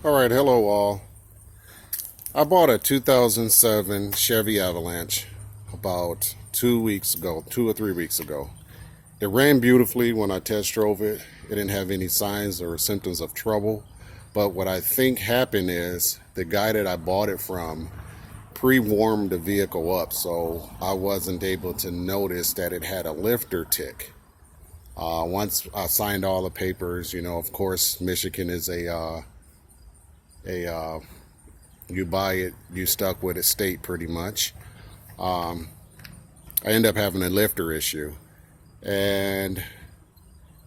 Alright, hello all. I bought a 2007 Chevy Avalanche about 2 or 3 weeks ago. It ran beautifully when I test drove it. It didn't have any signs or symptoms of trouble. But what I think happened is the guy that I bought it from pre-warmed the vehicle up, so I wasn't able to notice that it had a lifter tick. Once I signed all the papers, of course, Michigan is you buy it, you stuck with a state pretty much. I end up having a lifter issue, and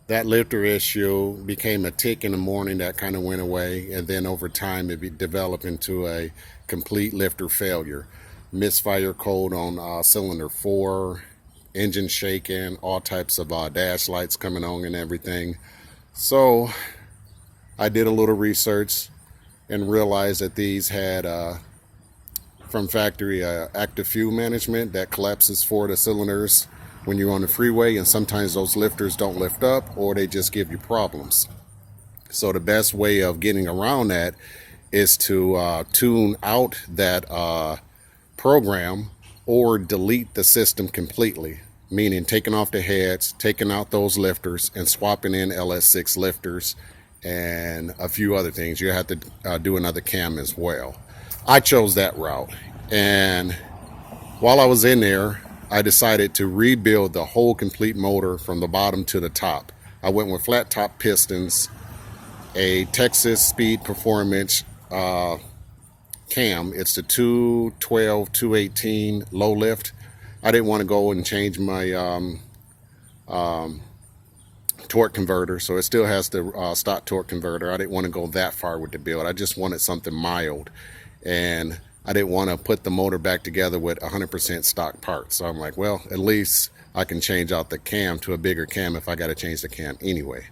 that lifter issue became a tick in the morning that kind of went away, and then over time it developed into a complete lifter failure. Misfire code on cylinder 4, engine shaking, all types of dash lights coming on and everything. So I did a little research and realized that these had from factory active fuel management that collapses for the cylinders when you're on the freeway, and sometimes those lifters don't lift up or they just give you problems. So the best way of getting around that is to tune out that program or delete the system completely, meaning taking off the heads, taking out those lifters, and swapping in LS6 lifters and a few other things. You have to do another cam as well. I chose that route, and while I was in there, I decided to rebuild the whole complete motor from the bottom to the top. I went with flat top pistons, a Texas Speed Performance cam. It's the 212, 218 low lift. I didn't want to go and change my torque converter, so it still has the stock torque converter. I didn't want to go that far with the build. I just wanted something mild, and I didn't want to put the motor back together with 100% stock parts. So I'm like, well, at least I can change out the cam to a bigger cam if I got to change the cam anyway.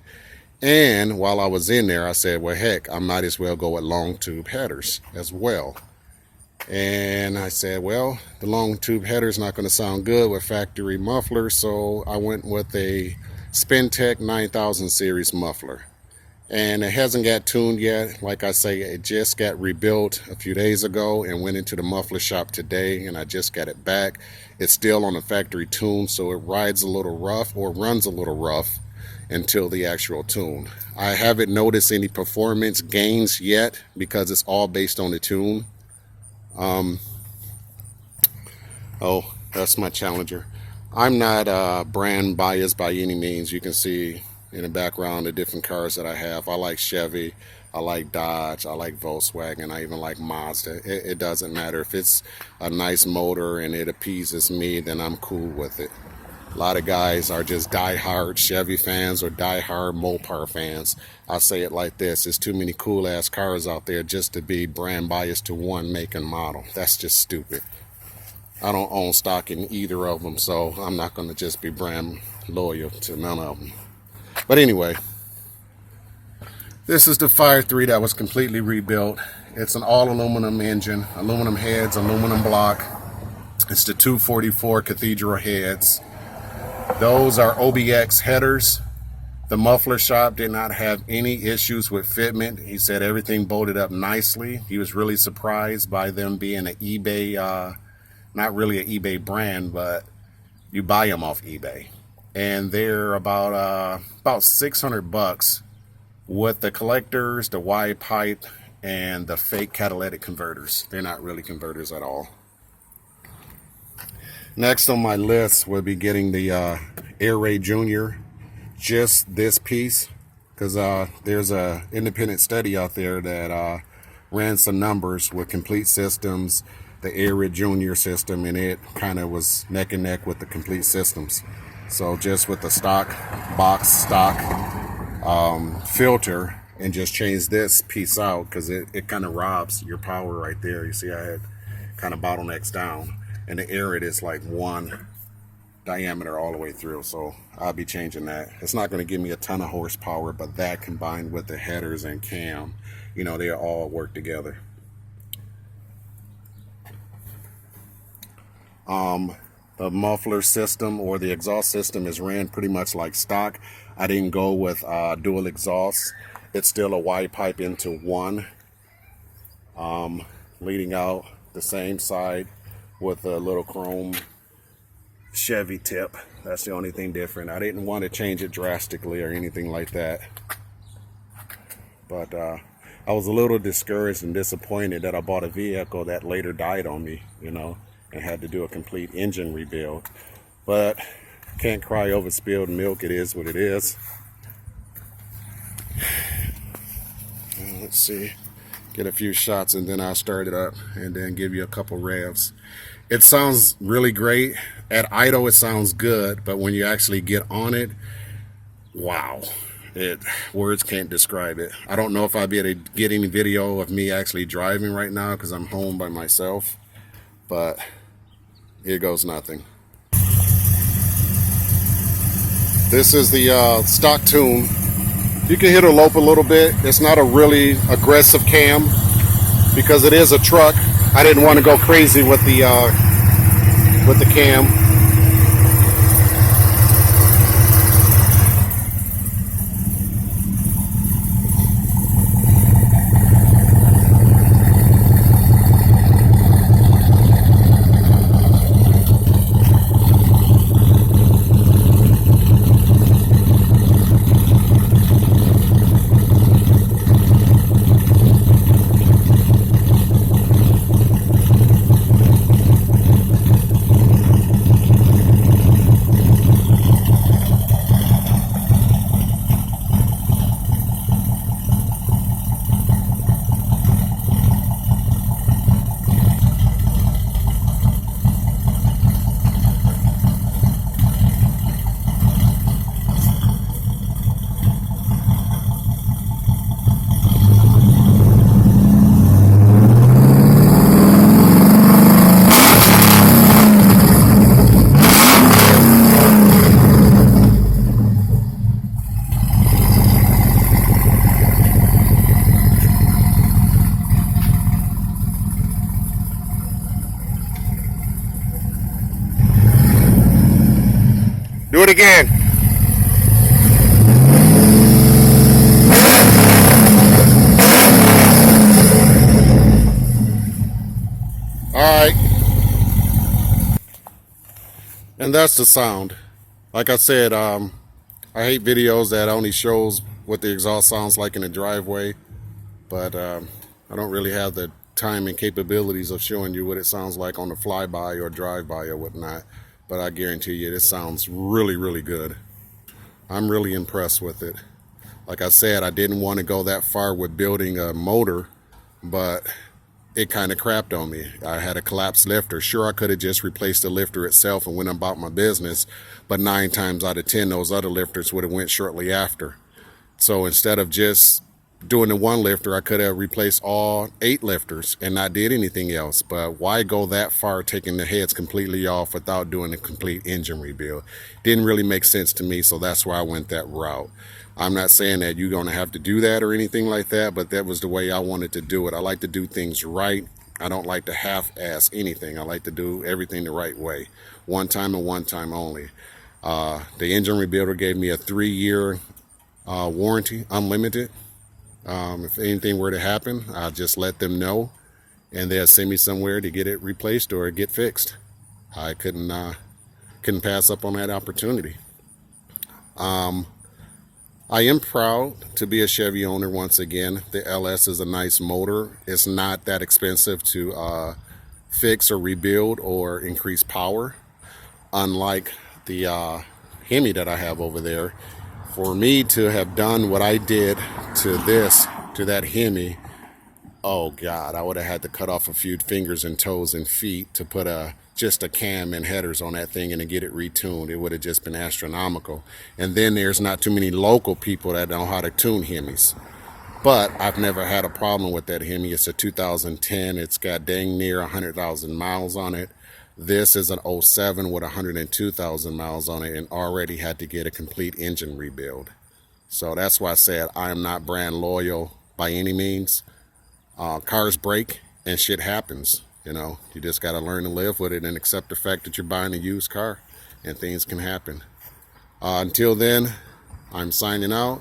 And while I was in there, I said, well, heck, I might as well go with long tube headers as well. And I said, well, the long tube header is not going to sound good with factory mufflers, so I went with a Spintech 9000 series muffler. And it hasn't got tuned yet. Like I say, it just got rebuilt a few days ago and went into the muffler shop today, and I just got it back. It's still on the factory tune, so it rides a little rough or runs a little rough until the actual tune. I haven't noticed any performance gains yet because it's all based on the tune. Oh, that's my Challenger. I'm not brand biased by any means. You can see in the background the different cars that I have. I like Chevy, I like Dodge, I like Volkswagen, I even like Mazda. It doesn't matter. If it's a nice motor and it appeases me, then I'm cool with it. A lot of guys are just die-hard Chevy fans or die-hard Mopar fans. I say it like this: there's too many cool-ass cars out there just to be brand biased to one make and model. That's just stupid. I don't own stock in either of them, so I'm not going to just be brand loyal to none of them. But anyway, this is the Fire 3 that was completely rebuilt. It's an all-aluminum engine, aluminum heads, aluminum block. It's the 244 Cathedral heads. Those are OBX headers. The muffler shop did not have any issues with fitment. He said everything bolted up nicely. He was really surprised by them being an eBay, not really an eBay brand, but you buy them off eBay. And they're about $600 with the collectors, the wide pipe, and the fake catalytic converters. They're not really converters at all. Next on my list will be getting the Air Raid Junior, just this piece, because there's a independent study out there that ran some numbers with complete systems, the Air Raid Junior system, and it kind of was neck and neck with the complete systems. So just with the stock filter, and just change this piece out, because it kind of robs your power right there. You see I had kind of bottlenecks down, and the air is like one diameter all the way through, so I'll be changing that. It's not going to give me a ton of horsepower, but that combined with the headers and cam, they all work together. The muffler system or the exhaust system is ran pretty much like stock. I didn't go with dual exhausts. It's still a wide pipe into one, leading out the same side with a little chrome Chevy tip. That's the only thing different. I didn't want to change it drastically or anything like that, but I was a little discouraged and disappointed that I bought a vehicle that later died on me, you know, and had to do a complete engine rebuild. But can't cry over spilled milk. It is what it is. Let's see, get a few shots and then I'll start it up and then give you a couple revs. It sounds really great. At idle, it sounds good, but when you actually get on it, wow. Words can't describe it. I don't know if I'll be able to get any video of me actually driving right now because I'm home by myself, but here goes nothing. This is the stock tune. You can hit a lope a little bit. It's not a really aggressive cam because it is a truck. I didn't want to go crazy with the cam. Do it again. All right. And that's the sound. Like I said, I hate videos that only shows what the exhaust sounds like in the driveway, but I don't really have the time and capabilities of showing you what it sounds like on the flyby or drive-by or whatnot. But I guarantee you, this sounds really, really good. I'm really impressed with it. Like I said, I didn't want to go that far with building a motor, but it kind of crapped on me. I had a collapsed lifter. Sure, I could have just replaced the lifter itself and went about my business, but 9 times out of 10, those other lifters would have went shortly after. So instead of just doing the one lifter, I could have replaced all 8 lifters and not did anything else. But why go that far, taking the heads completely off without doing a complete engine rebuild? Didn't really make sense to me, so that's why I went that route. I'm not saying that you're going to have to do that or anything like that, but that was the way I wanted to do it. I like to do things right. I don't like to half-ass anything. I like to do everything the right way. One time and one time only. The engine rebuilder gave me a 3-year warranty, unlimited. If anything were to happen, I'll just let them know and they'll send me somewhere to get it replaced or get fixed. I couldn't pass up on that opportunity. I am proud to be a Chevy owner once again. The LS is a nice motor. It's not that expensive to fix or rebuild or increase power, unlike the Hemi that I have over there. For me to have done what I did to that Hemi, oh God, I would have had to cut off a few fingers and toes and feet to put just a cam and headers on that thing and to get it retuned. It would have just been astronomical. And then there's not too many local people that know how to tune Hemis. But I've never had a problem with that Hemi. It's a 2010. It's got dang near 100,000 miles on it. This is an 07 with 102,000 miles on it and already had to get a complete engine rebuild. So that's why I said I am not brand loyal by any means. Cars break and shit happens. You know, you just got to learn to live with it and accept the fact that you're buying a used car and things can happen. Until then, I'm signing out.